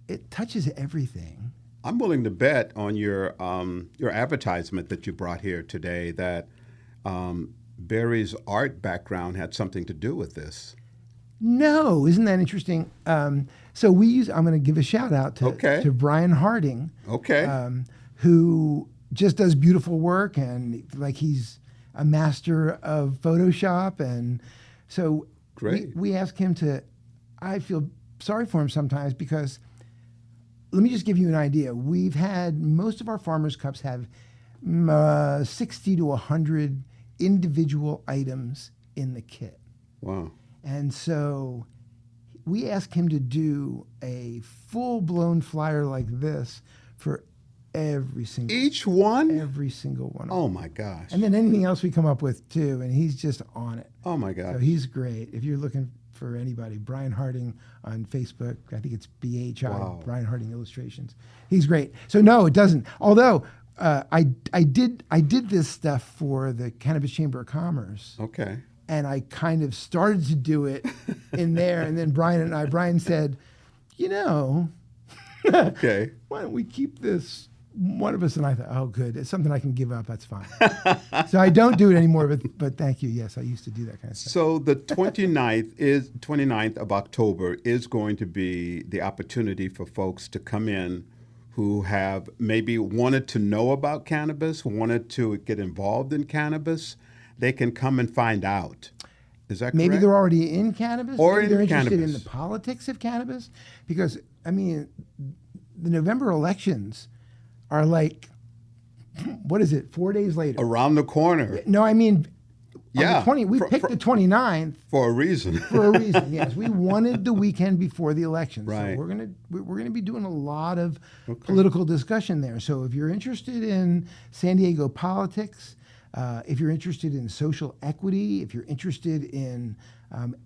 it touches everything. I'm willing to bet on your advertisement that you brought here today that Barry's art background had something to do with this. No, isn't that interesting? So I'm going to give a shout out to Brian Harding, Okay. who just does beautiful work, and he's a master of Photoshop. And so Great. we ask him I feel sorry for him sometimes, because let me just give you an idea. We've had most of our Farmers Cups have 60 to 100 individual items in the kit. Wow. And so we asked him to do a full-blown flyer like this for every single Each one? every single one. Oh my gosh. And then anything else we come up with too, and he's just on it. Oh my gosh. So he's great. If you're looking for anybody, Brian Harding on Facebook, I think it's BHI, Wow. Brian Harding Illustrations. He's great. So no, it doesn't. Although I did this stuff for the Cannabis Chamber of Commerce. Okay. And I kind of started to do it in there. And then Brian said, Okay. why don't we keep this one of us? And I thought, oh, good. It's something I can give up. That's fine. So I don't do it anymore, but thank you. Yes, I used to do that kind of stuff. So the 29th of October is going to be the opportunity for folks to come in who have maybe wanted to know about cannabis, wanted to get involved in cannabis. They can come and find out. Is that Maybe correct? they're already in cannabis. Or Maybe they're in interested in cannabis. the politics of cannabis. Because, I mean, the November elections are like, what is it, 4 days later? Around the corner No, I mean, Yeah. on the we picked the 29th for a reason. for a reason. Yes, we wanted the weekend before the election. Right. So we're gonna be doing a lot of political discussion there. So if you're interested in San Diego politics, if you're interested in social equity, if you're interested in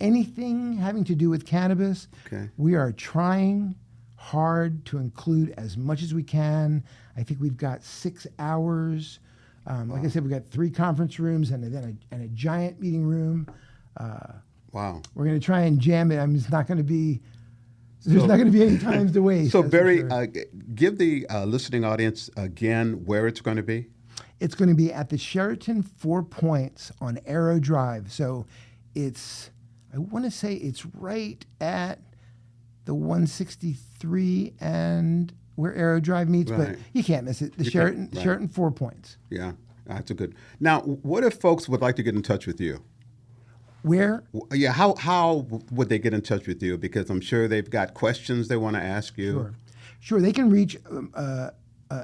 anything having to do with cannabis, Okay. we are trying hard to include as much as we can. I think we've got 6 hours. Like I said, we've got 3 conference rooms and then a giant meeting room. Wow. We're going to try and jam it. I mean, it's not going to be. There's not going to be any times to waste. So that's for Barry, sure. give the listening audience again where it's going to be. It's going to be at the Sheraton Four Points on Arrow Drive. So it's, I want to say it's right at the 163 and where Arrow Drive meets, Right. but you can't miss it. The You Sheraton, can't, right. Sheraton Four Points. Yeah, that's a good. Now, what if folks would like to get in touch with you? Where? Yeah, how would they get in touch with you? Because I'm sure they've got questions they want to ask you. Sure. They can reach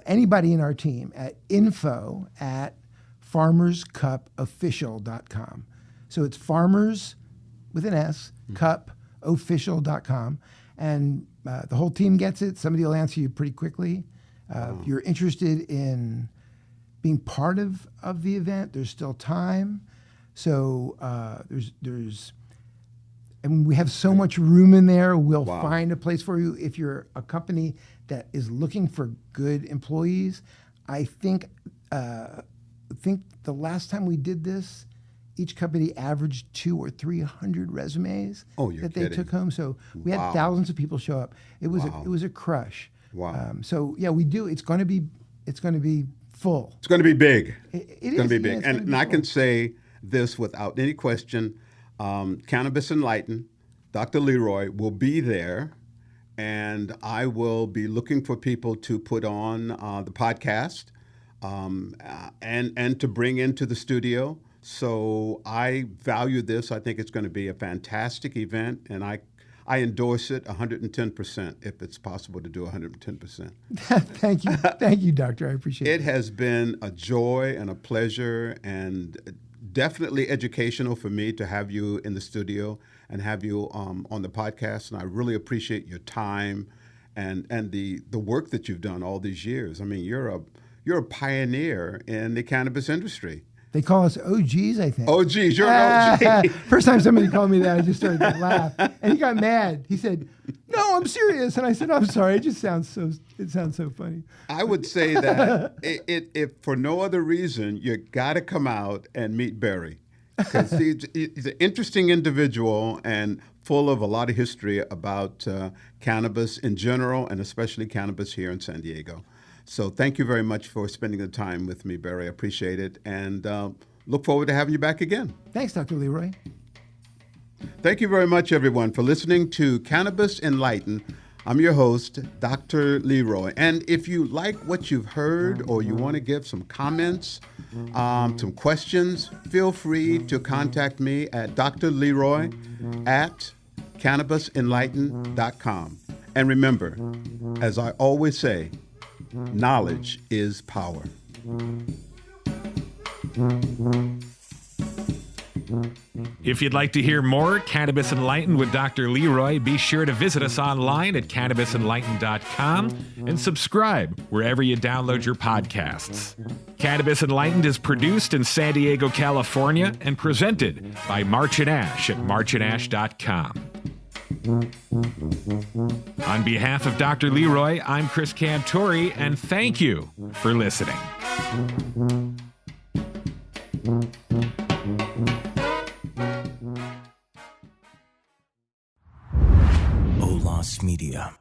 anybody in our team at info@farmerscupofficial.com. So it's farmers with an S, cupofficial.com. And the whole team gets it. Somebody will answer you pretty quickly. If you're interested in being part of the event, there's still time. So there's I mean, we have so much room in there. We'll Wow. find a place for you. If you're a company that is looking for good employees, I think the last time we did this, each company averaged 200 or 300 resumes Oh, you're that they kidding. took home. So we had Wow. thousands of people show up. It was Wow. it was a crush. Wow. So yeah, we do. It's going to be full. It's going to be big. It It's going to be is, yeah, big. it's gonna And be I can full. say this without any question. Cannabis Enlightened, Dr. Leroy will be there, and I will be looking for people to put on the podcast and to bring into the studio. So I value this. I think it's going to be a fantastic event, and I endorse it 110% if it's possible to do 110%. Thank you, Doctor. I appreciate It it. has been a joy and a pleasure and definitely educational for me to have you in the studio and have you on the podcast. And I really appreciate your time and the work that you've done all these years. I mean, you're a pioneer in the cannabis industry. They call us OGs, I think. Oh, geez, you're an OG. First time somebody called me that, I just started to laugh, and he got mad. He said, "No, I'm serious," and I said, "I'm sorry. It sounds so funny." I would say that if for no other reason, you got to come out and meet Barry because he's an interesting individual and full of a lot of history about cannabis in general and especially cannabis here in San Diego. So thank you very much for spending the time with me, Barry. I appreciate it and look forward to having you back again. Thanks, Dr. Leroy. Thank you very much, everyone, for listening to Cannabis Enlightened. I'm your host, Dr. Leroy. And if you like what you've heard or you want to give some comments, some questions, feel free to contact me at drleroy@cannabisenlightened.com. And remember, as I always say, knowledge is power. If you'd like to hear more Cannabis Enlightened with Dr. Leroy, be sure to visit us online at cannabisenlightened.com and subscribe wherever you download your podcasts. Cannabis Enlightened is produced in San Diego, California, and presented by March and Ash at marchandash.com. On behalf of Dr. Leroy, I'm Chris Cantori, and thank you for listening. Olas Media.